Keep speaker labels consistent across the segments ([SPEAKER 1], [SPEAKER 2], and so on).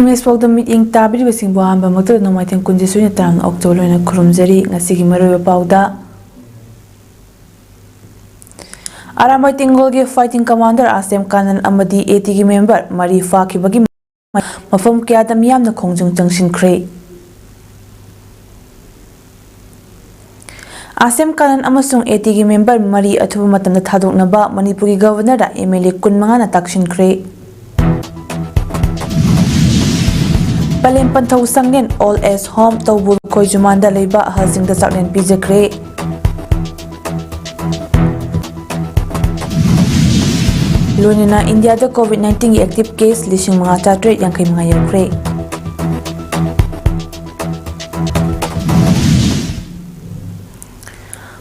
[SPEAKER 1] English PAODAM meeting tabiribasing buhamba makta nomaiteng kunjisuina tarang October na kurumjari ngasigi maruba PAODA Arambai Tingol ge fighting commander Asem Kanan amadi AT gi member Mari Faki bagi mafam kya da miyam na khongjung changshin khre Asem Kanan amasung AT gi member Mari athuba matam na thadoknaba Manipuri governor da MLA kunmanga na takshin khre Palem Panthau Sangnen All as Home Tawbur Koi Jumanda Leba Hazing the Saknen Pijakre Lunina India the COVID-19 active case Lishing Mga Chatre Yang Kay Mga Yakre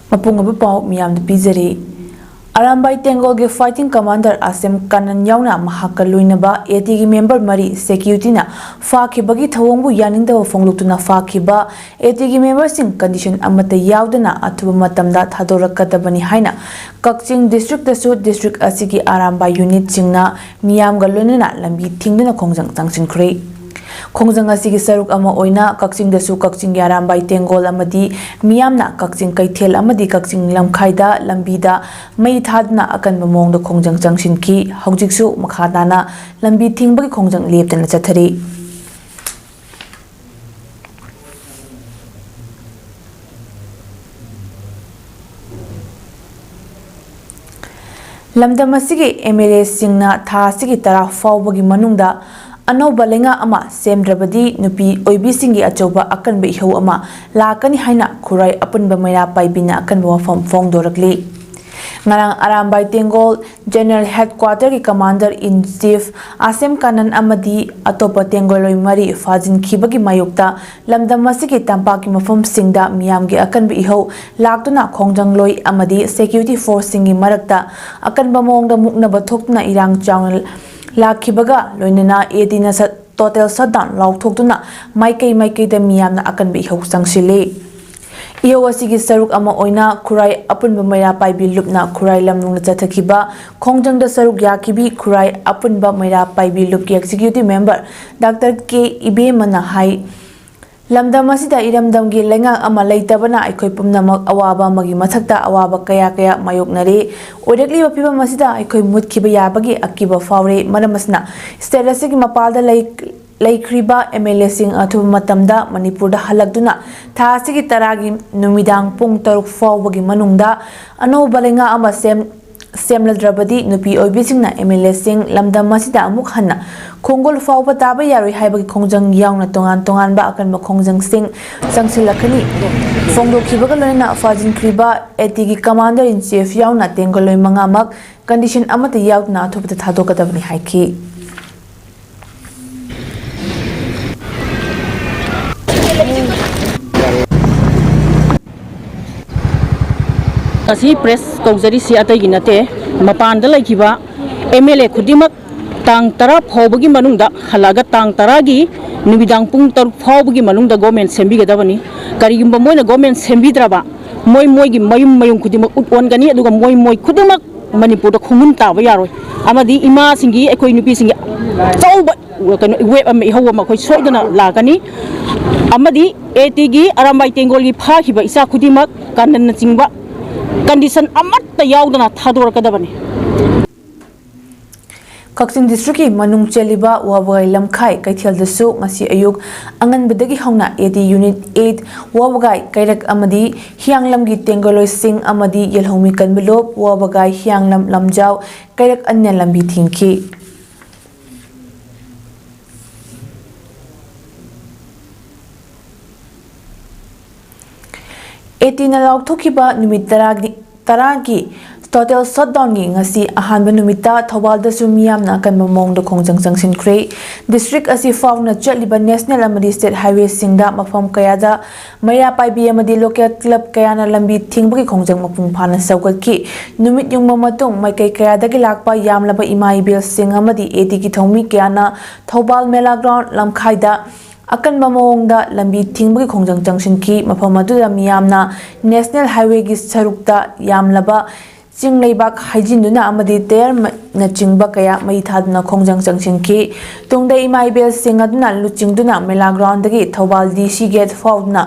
[SPEAKER 1] Mapunga Bapao Miyam the Pizari Arambai Tengol ge fighting commander Asem Kanan Yauna Mahaka Luinaba AT gi member Mari security na Faki bagi thawongbu yaninda fonglutuna Fakiba AT gi member sing condition amata yaudana athuba matamda thadorakadabani haina Kakching district dasu district asigi Arambai unit chingna miyam galunana lambi thingduna khongjang tangsin khre Khongjang asigi saruk ama oina Kakching dasu Kakching Arambai Tengol amadi miyamna Kakching Kaithel amadi Kakching Lamkhaida lambida mai thadna akan bamong da khongjang changshin ki haujiksu makhadana lambi thingbagi khongjang leptana chathari lamdam asigi MLA singna tha asigi tara fawbagi manungda Anauba lenga ama semdrabadi nupi oibi singi achoba akan be ihau ama lakani haina khurai apunba maira paibina akan ba wafam fongdorakli ngarang Arambai Tengol General Headquarter ki Commander in Chief Asem Kanan amadi atopa Tengoloi mari fajin khibagi mayukta lamdam masigi tampa ki mafam singda miyam gi akan be ihau laktuna khongjang loi amadi security force singi marakta akan ba mongda mukna ba thokna irang chawnal Lakibaga loinana edina sa total shutdown lauthokduna maikei da miyamna akan be hau sangsile iyo asigi saruk ama oina khurai apunba maira paibi lupna khurai lamnung chathakiba khongjang da saruk yakibi khurai apunba maira paibi lup ki executive member Dr. K Ibe mana hai lamdam asida iramdam gi lenga ama leitabana aikoi pumnamak awaba magi mathakta awaba kaya mayoknare orekli opiba masida aikoi mutkiba yabagi akiba fawre manamasna status gi mapalda laikriba MLA sing athu matamda Manipur da halakduna thasi gi taragi numidang pung taruk fawbagi manungda ano balenga ama semladrabadi nupi oibisingna MLA sing lamdam masida amuk hanna Khongol fawba taba yaroi haibagi khongjang yauna tongan ba akan ba khongjang sing sangsilakani fongdo khibaga loina fajin kriba AT gi commander in chief yauna Tengoloi mangamak condition amata yauna thobta thadokadabni haiki
[SPEAKER 2] Asi press kaujari si atai ginate mapanda laikiba MLA khudimak tang tara phawbagi manungda halaga tang taragi nubidang pung tar phawbagi manungda government sembi gadabani karigumba moina government sembi draba moi gi mayum khudimak utwan gani aduga moi khudimak Manipur da khumun taba yaroi amadi ima singi ekoi nupi singi chauba kano web am ihawa ma khoi soidana lagani amadi AT gi Arambai Tengol gi phakiba isa khudimak kanan na chingba condition amatta yaudana thadorakadabani
[SPEAKER 1] Kakching district ki manung cheliba wabai lamkhai kaithel dasu ngasi ayuk angan bedagi hauna AD unit 8 wabagai kairak amadi hianglam gi Tengoloi sing amadi yelhomi kanbelop wabagai hianglam lamjau kairak anya lambi thingki AT na lauthokiba numit taragi total shutdown gi ngasi ahanba numita thawal da sumiyam na kan mamong da khongjang jangsin khre district asi fauna chaliba national amadi state highway singda mafam kaya da maya paibi amadi local club kaya na lambi thingbagi khongjang mapung phana saugat ki numit yung mamatong mai kai kaya da gi lakpa yamlaba imai bil sing amadi AT gi thomi kaya na thawbal mela ground lamkhaida akan mamongda lambi thingbagi khongjang jangsin ki mafam adu da miyamna national highway gi sarukta yamlaba चिंग लेबाक हाइजिनदुना अमदी तैयार न चिंगबा कया मई थादुना खोंजंग चंगसिंखी तुंगदा इमा इबेल सिंग अदुना लुचिंगदुना मेला ग्राउंडगी थौबाल डीसी गेट फाउना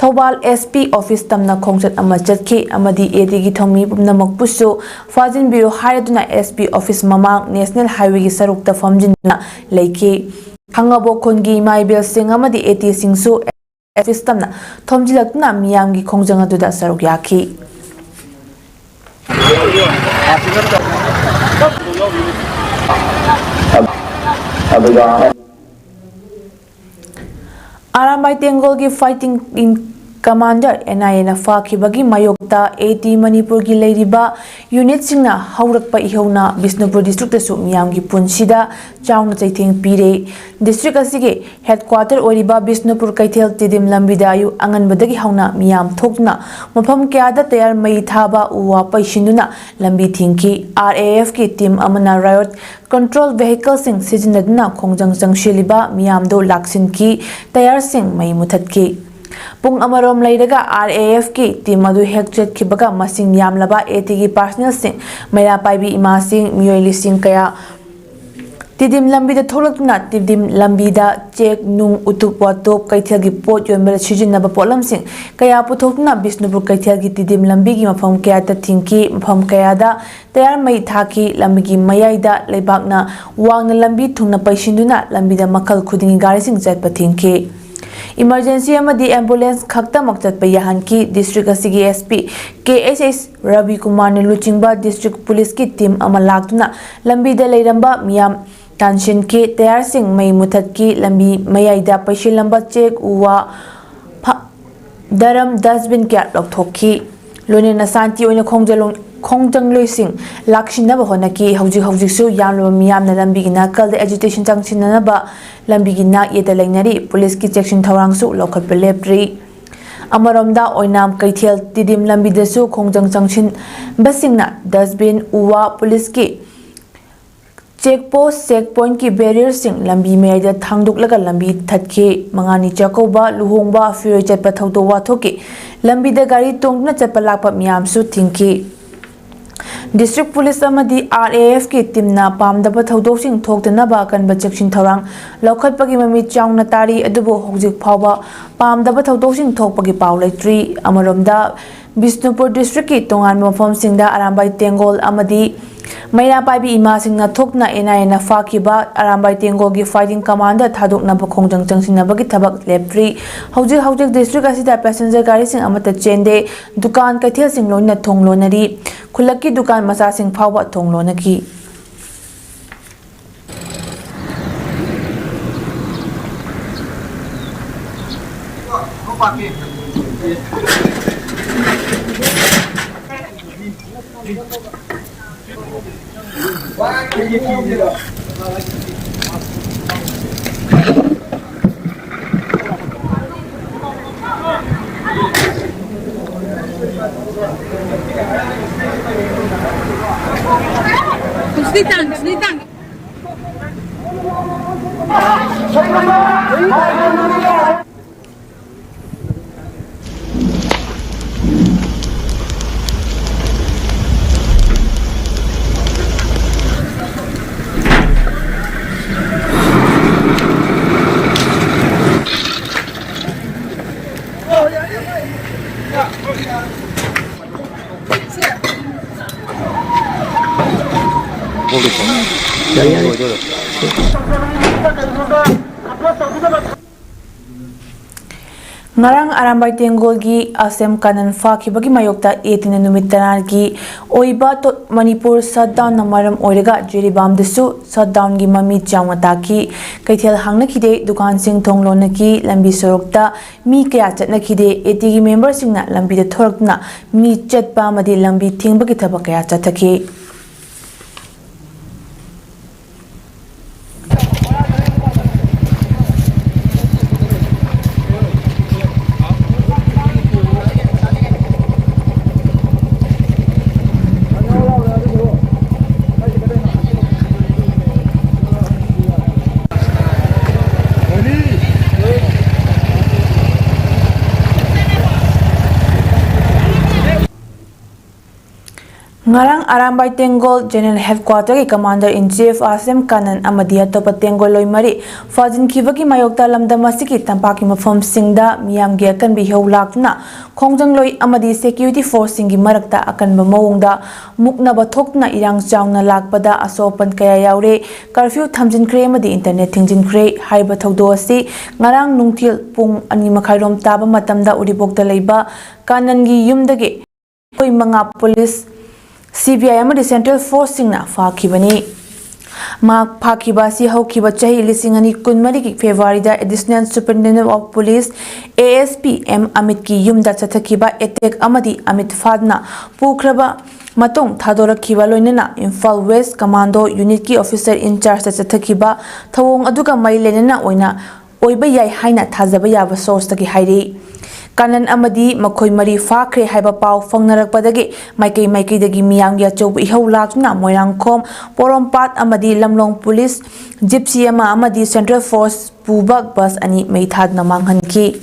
[SPEAKER 1] थौबाल एसपी ऑफिस तमना खोंजत अमा चतखी अमदी एडीगी थोमी पुनमकपुसु फाजिन बिरो हायदुना एसपी ऑफिस ममांग नेशनल हाईवे की सरुकता फमजिनना लेखी हंगबो खुनगी इमा इबेल सिंग अमदी एटी सिंगसु ऑफिस तमना थोमजिलक्तुना मियामगी खोंजंग अदुदा सरुक याखी आरामबाई तेंगोल की फाइटिंग इन कमांडर एनआईए फाखिबगी मायोक्ता एटी मणिपुर की लेरिबा यूनिट सिंगना हौरकपा इहौना बिष्णुपुर डिस्ट्रिक्ट तसु मियामगी पुनसिदा चाउना चैथेंग पीरे डिस्ट्रिक्ट असिगे हेडक्वार्टर ओरिबा बिष्णुपुर कैथेल तिदिम लंबिदा आयु अंगनबदगी हौना मियाम थोकना मफम क्यादा तैयार मई थाबा उवा पैशिनुना लंबी थिंकी आरएएफ की टीम अमना रायोट कंट्रोल व्हीकल सिंग सिजनदना खोंजंग चंगशिलिबा मियामदो लाक्सिनकी तैयार सिंग मई मुथतकी पुंग अमरोम लेरगा आरएएफ की टीम अदु हेक चटखिबगा मसिंग यामलबा एटी की पर्सनल सिंग मैरा पाइबी इमा सिंग मियोइली सिंग कया तिदिम लंबीदा थोलकना तिदिम लंबीदा चेक नुंग उतुप वातोप कैथेल की पोट योनबल सिजिनबा पोलम सिंग कया पुथोकना बिष्णुपुर कैथेल की तिदिम लंबी की मफम कयादा थिंकी मफम कयादा तैयार मई थाकी लंबी की मयाइदा लेबाकना वांगना लंबी थुंगना पैसिंदुना लंबीदा मखल खुदिंगी गाड़ी सिंग चटपा थिंकी इमरजेंसी एम्बुलेंस खक्तमक चटप याहनकी डिस्ट्रिक्ट असिगी एसपी केएसएस रवि कुमार ने लुचिंगबा डिस्ट्रिक्ट पुलिस की टीम अमा लाक्तुना लंबीदा लेरंबा मियाम तानशिन के तैयार सिंह मई मुथत की लंबी मयाइदा पैशिलंबा चेक उवा दरम डस्टबिन क्या लौथोखी लोनेना शांति ओइना खोंजंग लोइसिंग लाक्सिनबा होनकी हौजिसु यामलबा मियामना लंबीगी नाकल एजुटेशन चंगसिननबा लंबीगी नाक येदा लेंगनरी पुलिस की चेक्सिन थौरांगसु लौखटपा लेप्री अमरोमदा ओइनाम कैथेल तिदिम लंबीदसु खोंजंग चंगसिन बसिंगना डस्टबिन उवा पुलिस की चेकपोस्ट चेक पॉइंट की बैरियर सिंह लंबी मेयदा थांगदुकलगा लंबी थतखे मंगानी चकोबा लुहोंगबा फिरोय चटपा थौदो वाथोके लंबीदा गाड़ी तोंगना चटपा लापा मियामसु थिंकी डिस्ट्रिक्ट पुलिस आरएएफ की टीमना पामदबा थौदोसिंग थोक्तनबा कनबा चेक्सिन थौरांग लौखटपगी ममी चाउना तारी अदुबो हौजिक फावबा पामदबा थौदोसिंग थोकपगी पाव लेट्री अमरोमदा बिष्णुपुर डिस्ट्रिक्ट की तोंगान मफमसिंगदा आरामबाई तेंगोल अमदी मैरा पाइबी इमा सिंगना थोकना एनआईएना फाखिबा आरामबाई तेंगोल की फाइटिंग कमांडर थादोकनबा खोंजंग चंगसिनबगी थबक लेप्री हौजिक डिस्ट्रिक्ट असिदा पैसेंजर गाड़ी सिंग अमता चेंदे दुकान कैथेल सिंग लोइना थोंगलोनरी खुलक की दुकान मसा सिंग फावबा थोंगलोनकी ngarang arambai tengol gi asem kanan fakhibagi mayokta etina numitaran gi oiba to manipur shutdown namaram oiraga jiribam desu shutdown gi mami chawata ki kaithel hangna khide dukan sing thonglona ki lambi sorokta mi kya chatna khide eti gi member singna lambi de thorakna mi chatpa madi lambi thingbagi thaba kya chathaki Ngarang Arambai Tengol General Headquarter ki Commander in Chief Asem Kanan amadi atopa Tengol loi mari fajin khibagi mayokta lamdam asiki tampaki mafam singda miyam gi akan bi heu lakna khongjang loi amadi security force singi marakta akan ba mawngda mukna ba thokna irang chawna lakpada asopan kaya yaure curfew thamjin kre amadi internet thingjin kre haiba thaudo asi ngarang nungthil pung ani makhairom taba matamda uribokta leiba Kanan gi yumdagi koi manga police CBI amadi Central Force singna fakibani mak phakiba si haukiba chahi lisingani kunmari ki February da Additional Superintendent of Police ASP M Amit ki yumda chathakiba attack amadi Amit Fadna pukraba matong thadorakhiba loinana Imphal West Commando Unit ki officer in charge chathakiba thawong aduga mai lenana oina oiba yai haina thajaba yaba source taki hairi Kanan amadi makhoi mari fakre haiba pau fangnarakpadagi maikei dagi miyam ya chobu ihau lakna moirangkhom porompat amadi lamlong police gypsy amadi Central Force pubak bus ani meithadna manghanki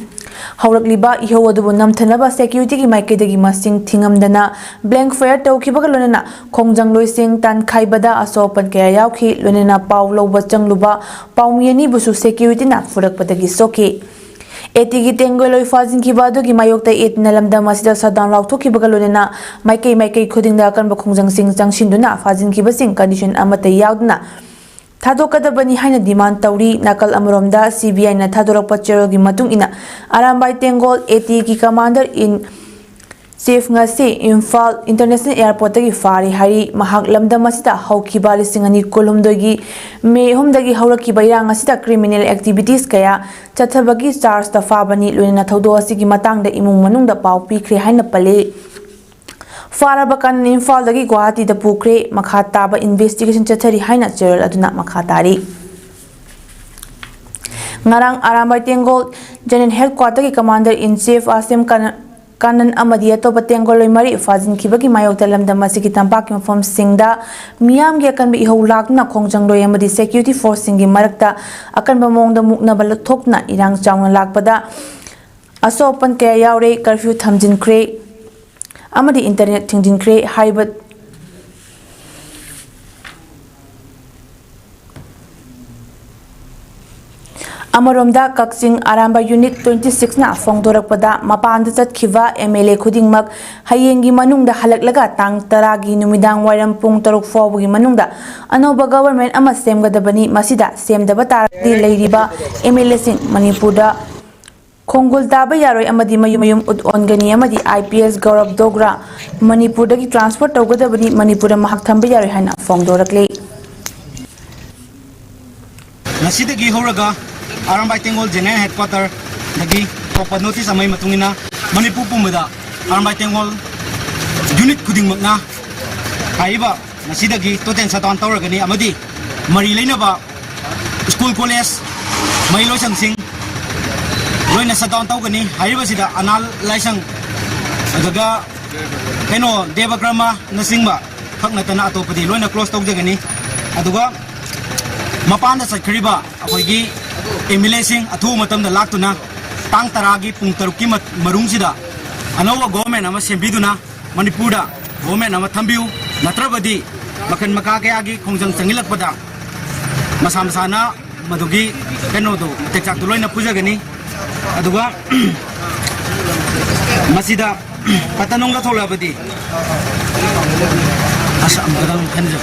[SPEAKER 1] haurakliba ihau adubu namthanaba security ki maikei dagi masing thingamdana blank fire tawkibaga lonena khongjang loising tan khaibada asopan kaya yaukhi lonena pau loba changluba paumiyani busu security na furakpadagi soki Etigi Tengoloi fajin ki badu ki mayokta et nalamda masida sadan laukto ki bagalonena maikei khudingda kan ba khongjang sing changsinduna fajin ki basing condition amata yaudna thadokadabani haina demand tawri nakal amromda CBI na thadorakpa cherol gi matung ina Arambai Tengol etigi commander in Chief ngasi Imphal International Airport gi fari hari mahak lamda masida haukiba lisingani kolumdogi me homdagi hauraki bairang asida criminal activities kaya chathabagi charge ta fabani loina thodo asigi matangda imung manungda pau pikre haina pale farabakan Imphal dagi Guwahati da pukre makha taba investigation chathari haina cherol aduna makha tari ngarang Arambai Tengol General Headquarter ki Commander in Chief Asem Kanan amadi atopa Tengol loi mari fajin khibagi mayokta lamdam asiki tampaki mafam singda miyam gi akan bi ihau lakna khongjang loi amadi security force singi marakta akan ba mongda mukna bal thokna irang chawna lakpada asopan kaya yaure curfew thamjin kre amadi internet thingjin kre haibat Amaromda Kakching Aramba Unit 26 na fongdorakpada mapanda chatkhiba MLA khudingmak hayengi manungda halaklaga tang taragi numidang wairam pung taruk fawgi manungda anoba government ama semgadabani masida semdaba taradi leiriba MLA sing Manipurda Khongul taba yaroi amadi mayum ongani amadi IPS Gaurav Dogra Manipurda ki transfer tawgadabani Manipura mahak thamba yaroi haina fongdorakle
[SPEAKER 3] Nasida gi horaga Arambai Tengol General Headquarter nagi proper notice amai matungina Manipur pumada Arambai Tengol unit kuding makna kaiba nasidagi toten satan tawragani amadi mari leinaba school college mailo sangsing loina satan tawgani haiba sida anal laisang adaga keno devagrama nasingba khaknatana atopadi loina close tawjagani aduga mapanda sakhriba akoigi Emilesing athu matamda laktuna tang taragi pung taruki marungsida anawa government ama sembiduna Manipurda government ama thambiu natrabadi makan makake agi khongjang changilakpada masamsana madugi keno do tekak tuloina pujagani aduga masida patanongla tholabadi asam gadang kanja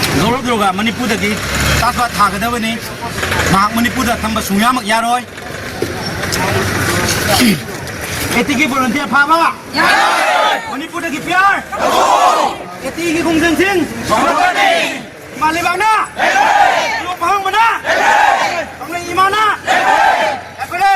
[SPEAKER 3] Gaurav Dogra Manipurda ki takwa thagadabani mahak Manipurda thamba sungyamak yaroi etiki volunteer phaba yaroi Manipurda ki pyar etiki khongjang sing bhagwani malibana lo phang bana panglai imana akole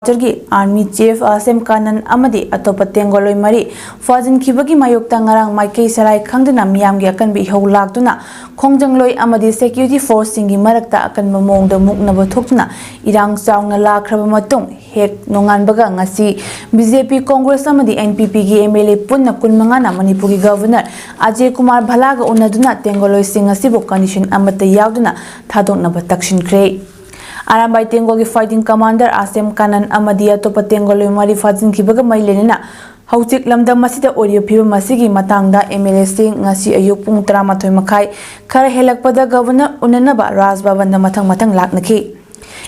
[SPEAKER 1] Jargi Army Chief Asem Kanan amadi atopa Tengoloi mari fajin khibagi mayokta ngarang maikei sarai khangdana miyamgi akan bi hau laktuna khongjangloi amadi security force singi marakta akan mamongda muknaba thokna irang chawna lakraba matung hek nonganbaga ngasi BJP Congress amadi NPP gi MLA punna kunmangana Manipur gi Governor Ajay Kumar Bhalaga unaduna Tengoloi sing asibu condition amata yauduna thadoknaba takshin kre Arambai Tengolgi fighting commander Asem Kanan amadi atopa Tengol mari fajinkibaga mai lenina hauzik lamdam masida audio phiba masigi matangda MLA sing ngasi ayuk pung 13 makhai khara helakpada governor unanaba Raj Bhavan da mathang laknaki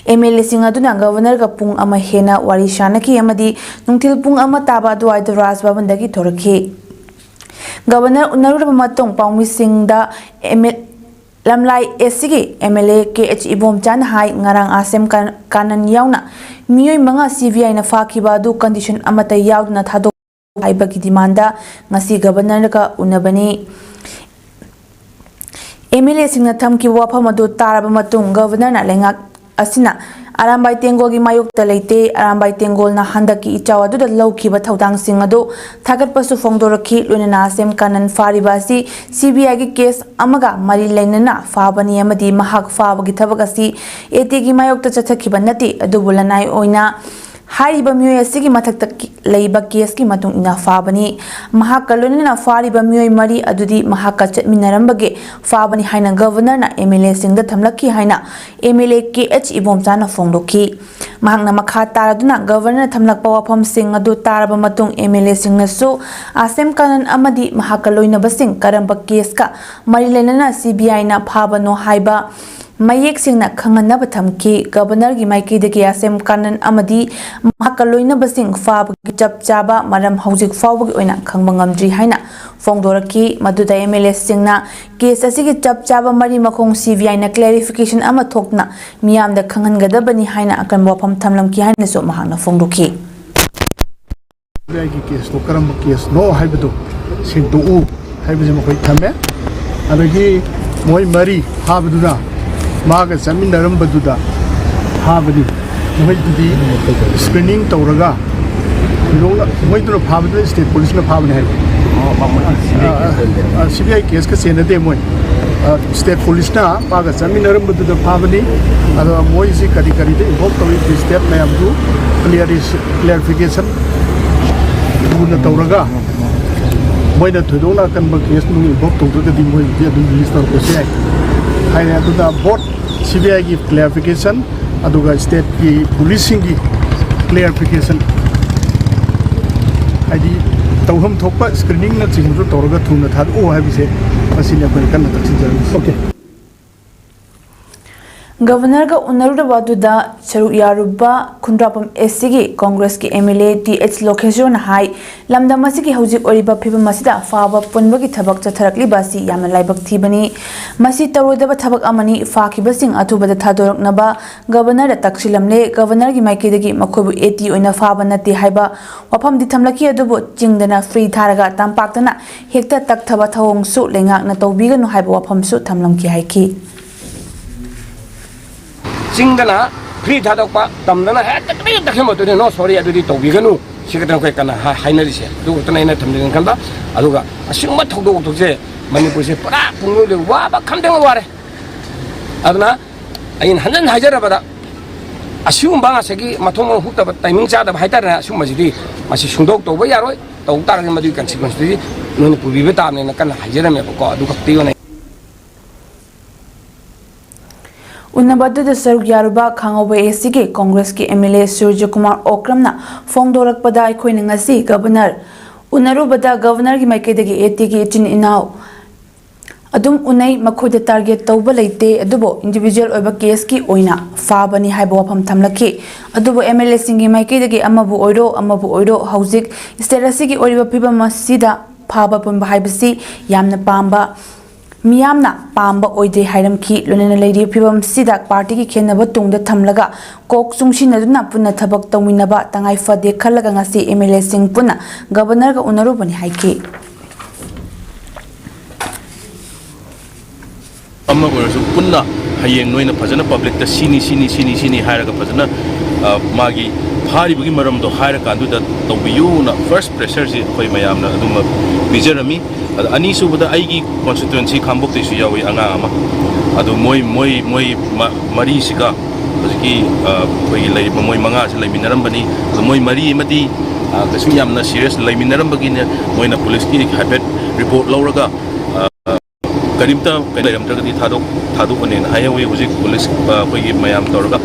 [SPEAKER 1] MLA sing aduna governor ga pung ama hena wari shanaki amadi nungthil pung ama taba duai da Raj Bhavan dagi thoraki governor unaruba matong paumi sing da Lamlai SCG MLA KH Ibom Chan Hai ngarang Asem Kanan yauna miyoi manga CVI na fakiba du condition amata yaudna thado haibagi demanda ngasi governor ka unabani MLA singna thamki wafam adu taraba matung governor na lengak asina Arambai Tengol gi mayuk talaite Arambai Tengol na handaki ichaw adu da lawkiba thaudang sing adu thagat pasu fongdoraki lunana Asem Kanan faribasi CBI gi case amaga mari lainana fabani amadi mahak fabagi thabagasi eti gi mayuk ta chathakiba nati adu bulanai oina Hariba miyoi asigi mathakta leiba case ki matung ina fabani mahak kalunina fariba miyoi mari adudi mahak ka chatminarambage fabani haina governor na MLA singda thamlaki haina MLA KH Ibom Chana fongdoki mahak na makha taraduna governor thamlakpa wafam sing adu taraba matung MLA singna su Asem Kanan amadi mahak kaloina basing karamba case ka mari lenana CBI na phabano haiba Mayek singna khangana bathamki governor gi maiki de Asem Kanan amadi mahakaloina basing fab chap chaba maram hauzik fawgi oina khangbangamdri haina fongdoraki maduda MLA singna case asigi chap chaba mari makhong CVI na clarification ama thokna miyam da khangangadabani haina akan wafam thamlamki haina so mahana fongdoki
[SPEAKER 4] CVI ki case to karam case no haibadu sintu u haibaje makoi thame adagi moi mari habaduna maga zamin naram baduda habani moi didi screening tawraga lola moi dura phabadu state police na phabani hai CBI case ka sena de moi state police na maga zamin naram baduda phabani ado moi si kadi de involve tawi step na abdu clarification na tawraga moi na thudona kan ba case nu involve tawdu de moi de release tar ko se hai hai adu da board CBI की clarification अदुगा state की policing की clarification आदि तौहम थोपा screening ना चिंगुरो तौरगा थुना था ओ है बिसे मसीने पर करना तक जरूर okay
[SPEAKER 1] Governor ga unaruda waduda charu yaruba kundrapam SCG Congress ki MLA TH location hai lamda masigi hauzik oriba phiba masida faba punbagi thabak chatharakli basi yamna laibak thibani masi tarodaba thabak amani fakibasing athubada thadoraknaba governor da taksilamle governor gi maikidagi makhobu 80 oina faba nati haiba wafam di thamlaki adubu chingdana free tharaga tampaktana hekta takthaba thawong su lengak na tawbiganu haiba wafam su thamlamki haiki
[SPEAKER 5] Singdana free thadokpa tamdana ha takri takhemo to no sorry adudi tobiganu sikatan ko kana hainari se du tana ina thamdin kanda aduga asingma thogdo thogje manipur se pura punglu de wa ba khamdeng ware aduna ayin hanan hajara bada asum banga segi mathong hukta timing cha da haitara asum majidi masi sungdok to ba yaroi to tar ga madu consequence di noni pubi beta ne kana hajara me ko adu khapti ne
[SPEAKER 1] Unabadu da saruk yaruba khangoba SCG Congress ki MLA Surya Kumar Okramna fongdorakpada aikhoina ngasi governor unarubada governor gi maikidagi etigi chin inau adum unai makhoida target tawba leite adubo individual oiba case ki oina fabani haibo wafam thamlaki adubo MLA singi maikidagi amabu oiro hauzik status gi oriba phiba masida phaba punba haibasi yamna pamba Miyamna pamba oide hairam ki lunena lady phibam sida party ki khenaba tungda thamlaga kok chungsin aduna punna thabak tawminaba tangai fade khalaga ngasi MLA sing punna governor ga unaru bani haiki
[SPEAKER 6] amma gurasu punna hayeng noina phajana public ta sini hairaga phajana magi phari bugi maram do haira kandu da tawbiyu na first pressure si khoi mayamna aduma bijarami ani subada aigi constituency khambok te su yawi anga ama adu moi mari sika hojiki koi lai moi manga se lai minaram bani moi mari mati kasu yamna serious lai minaram bagi ne moi na police ki habit report lauraga करीमता लेरमद्रगदी थादोकने highway हुजिक police अखोई मयाम तौरगा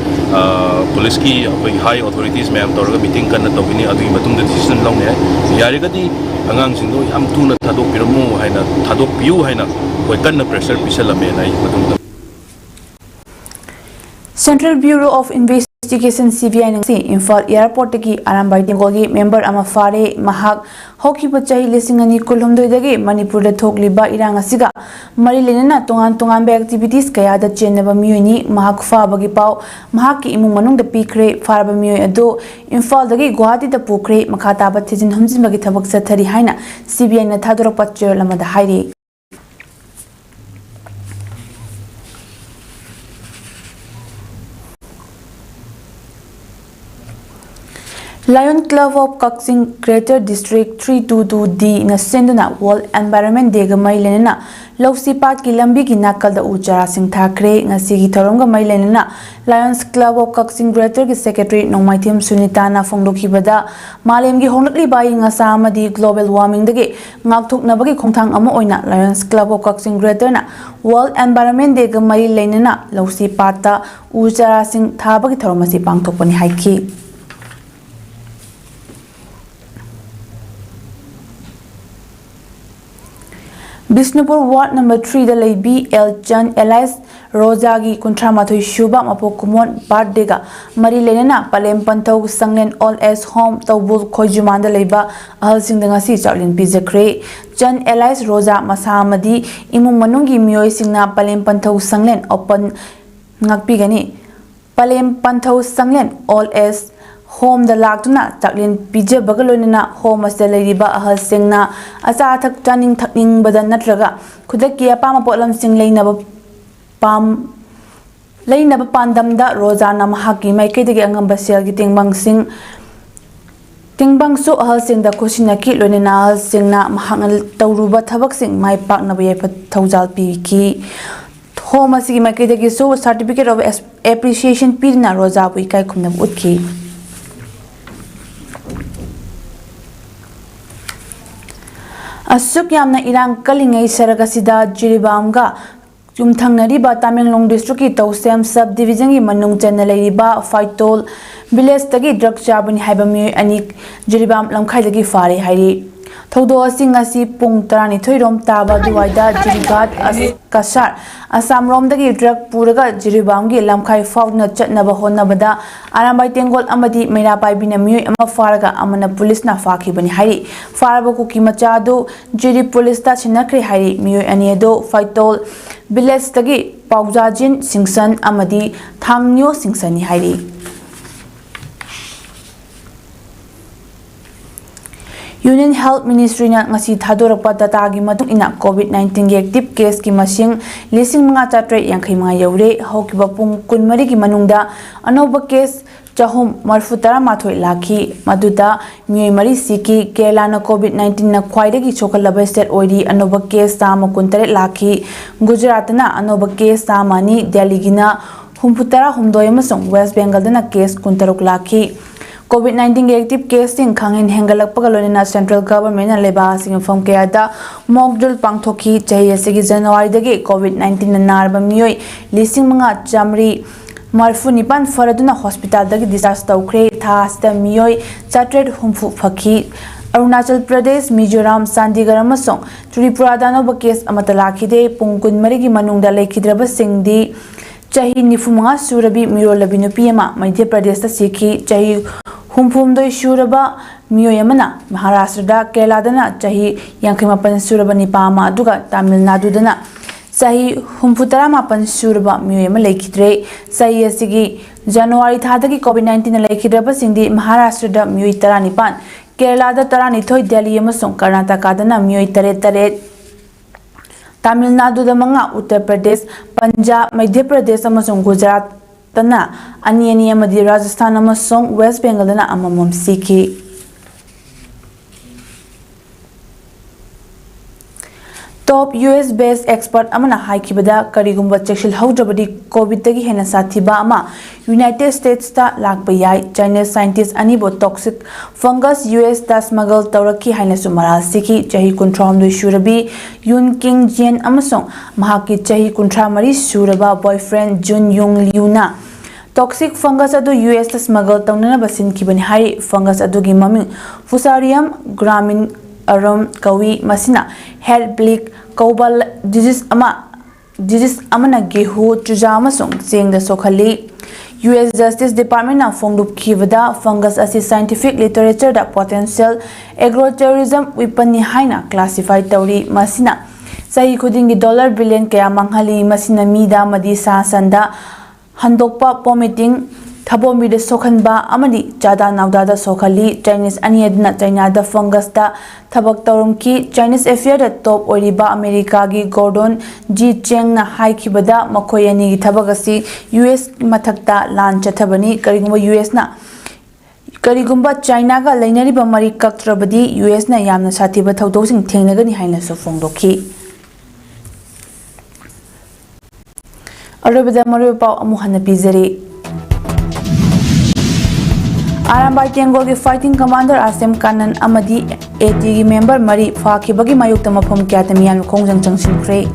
[SPEAKER 6] police की अखोई high authorities मयाम तौरगा मीटिंग करना तौबिनी अदुगी मतुंगदा डिसीजन लौने है यारेगदी अगांगसिंगदो याम थुना थादोकपिरमु हाइना थादोकपियु हाइना कोई कन्ना प्रेशर पिसलमे नाई मतुंगदा
[SPEAKER 1] Central Bureau of Investigation CBI nangsi Imphal Airport ki Arambai Tengol gi member ama fare mahak hokiba chahi lisingani kulhumdoi dagi Manipur da thokliba irang asiga mari lenana tongan be activities kaya da chenaba miyoni mahak fa bagi pau mahak ki imung manung da pikre faraba miyoy ado Imphal dagi Guwahati da pukre makhata ba thijin humjin bagi thabak sathari haina CBI na thadorak patcher lamada hairi Lion Club of Kaksing Greater District 322D na senduna World Environment Day ga mai lenana Lawsi Pat ki lambi ki nakal da uchara sing thakre ngasi gi thorom ga mai lenana Lions Club of Kaksing Greater ki Secretary Nongmaithim Sunita na phongdokhi bada malem gi honakli bai ngasa amadi global warming dagi ngakthok na bagi khongthang ama oina Lions Club of Kaksing Greater na World Environment Day ga mai lenana Lawsi Pat ta uchara sing thabagi thorom asi pangthokpani haiki Bisnupur Ward number 3 da lay BL Chan Elias Rosa gi Kuntramathoi Shuba Mapokumon birthday ga mari lenana Palem Panthau Sanglen All as Home Tawbul Khojuman da laiba ahal sing da ngasi chaulin pizakre Chan Elias Rosa Masamadi imung manungi miyoi singna Palem Panthau Sanglen open ngakpi gani Palem Panthau Sanglen All as Home the Lactuna, Taklin Pija Bagalonina, Home as the Lady Ba Singna, Asatak Tanning Taking Badan Natraga, Kudaki Pama Potlam Sing Lane of Pam Lane of Pandam da Rosana Mahaki, make it again Basil getting bang sing Tingbang so Halsing the Kushina Kilonina Singna Mahangal Tauruba Tabaxing, my partner by Tauzal Piki. Home as he make it so certificate of appreciation Pina Rosa Wikai Kumna Woodkey. Asuk yamna irang kalingai saragasida jiribamga yumthangnariba Tamenglong district ki Tausem subdivision gi manung chana leiriba Faitol village tagi drug chabani haiba mi ani jiribam lamkhai lagi fare hairi thodo asing asi pung tarani thoirom taba duwaida jirigat kasar Assam rom dagi drug puraga jiribam gi lamkhai fauna chatnaba honnabada Arambai Tengol amadi meira paibina mi ama faraga amana police na fakhi bani hairi faraba ku ki machado jiri police ta chinakre hairi mi ani do Faitol village tagi paujajin singsan amadi thangyo singsani hairi Union Health Ministry na ngasi thadorakpa data gi matung ina COVID-19 gi active case ki masing lising mga chatre yangkhai mga yaure hokiba pung kunmari gi manungda anoba case chahum marfutara mathoi lakhi maduda mioi mari siki Kerala na COVID-19 na khwaida gi chokalaba state oidi anoba case sama kuntare lakhi Gujarat na anoba case samani Delhi gi na humputara humdoi amasung West Bengal na case kuntaruk lakhi COVID-19 active case in Kangin Hengalak Pagalona Central Government and Leba sing from Kayada mock drill Pangtoki Chayasigi January the COVID-19 and Narba Mui Lising Manga Jamri Marfunipan Faraduna Hospital the disaster create Thas the Mui Chatred Humfu Faki Arunachal Pradesh Mizoram Sandigaramasong Tripura Danoba case Amatalaki de Punkun Marigi Manunda Lake Hidraba Singdi Chahi Nifumanga Surabi Miro Labinu Pima Madhya Pradesh Siki Chahi Humfumdoi Shuraba Mioyamana Maharashtra Kerala dana Chahi Yankimapan Suraba Nipama Duga Tamil Nadu dana Sahi Humfutara Mapan Suraba Mioyama Lakidre Sahi Asigi January Thadaki COVID-19 Lakidraba Sindi Maharashtra Mui Taranipan Kerala da Taranithoi Delhi Yamasong Karnataka dana Mui Tare Tamil Nadu da mga Uttar Pradesh, Punjab, Madhya Pradesh amasong Gujarat tana ani amadi Rajasthan amasong West Bengal dana amamam siki Top US based expert amana haikibada karigumba chekshil haudrabadi COVID tagi hena sathiba ama United States ta lakba yai. Chinese scientists anibo toxic fungus US ta smuggle tawraki haina sumaral siki chahi kuntram du shurabi Yun King Jian amasong mahaki chahi kuntramari suraba boyfriend Jun Yung Liu na toxic fungus adu US ta smuggle tawnana basin kibani hari fungus adu gi maming Fusarium gramin aram kawi masina hair bleak kobal disease amana gehu chuja amasong cheng da sokhali US Justice Department na fongdup khivada fungus asi scientific literature da potential agro-terrorism weapon ni haina classify tawri masina sahi khuding dollar billion kaya manghali masina mida madi sa sanda handokpa permitting Thabombi de Sokhanba amadi Jada Nauda da Sokhali Chinese Aniadna China da fungus da Thabak Tawrumki Chinese affair da top oriba America gi Gordon G Cheng na haikibada makoyani gi thabagasi US mathakta lan chathabani karigumba US na karigumba China ga lainari ba mari kaktrabadi US na yamna sathiba thaudosing thengnagani haina so fongdokhi arabada maru pau amu hana pizari Arambai Tengol ki fighting commander Asem Kanan amadi AT ki member mari faki bagi mayukta mafam kya tamiyan khongjang changsin khre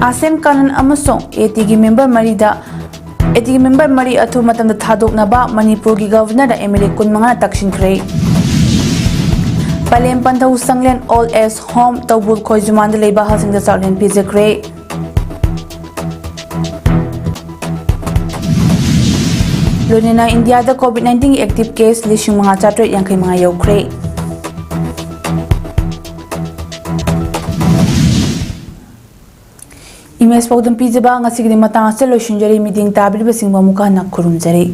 [SPEAKER 1] Asem Kanan amasong AT ki member mari athu matam da thadok na ba Manipur ki governor da MLA kunmanga takshin khre Palem Pantau Sanglen all as home tawbul khoijuman da leiba hasing da charlen pizza khre Lunina India da COVID-19 active case lishing mga chatret yang kay mga yaukre. Imes PAODAM pizza ba nga sigli matang sa lo shunjari meeting tabli basing bamuka na kurumjari.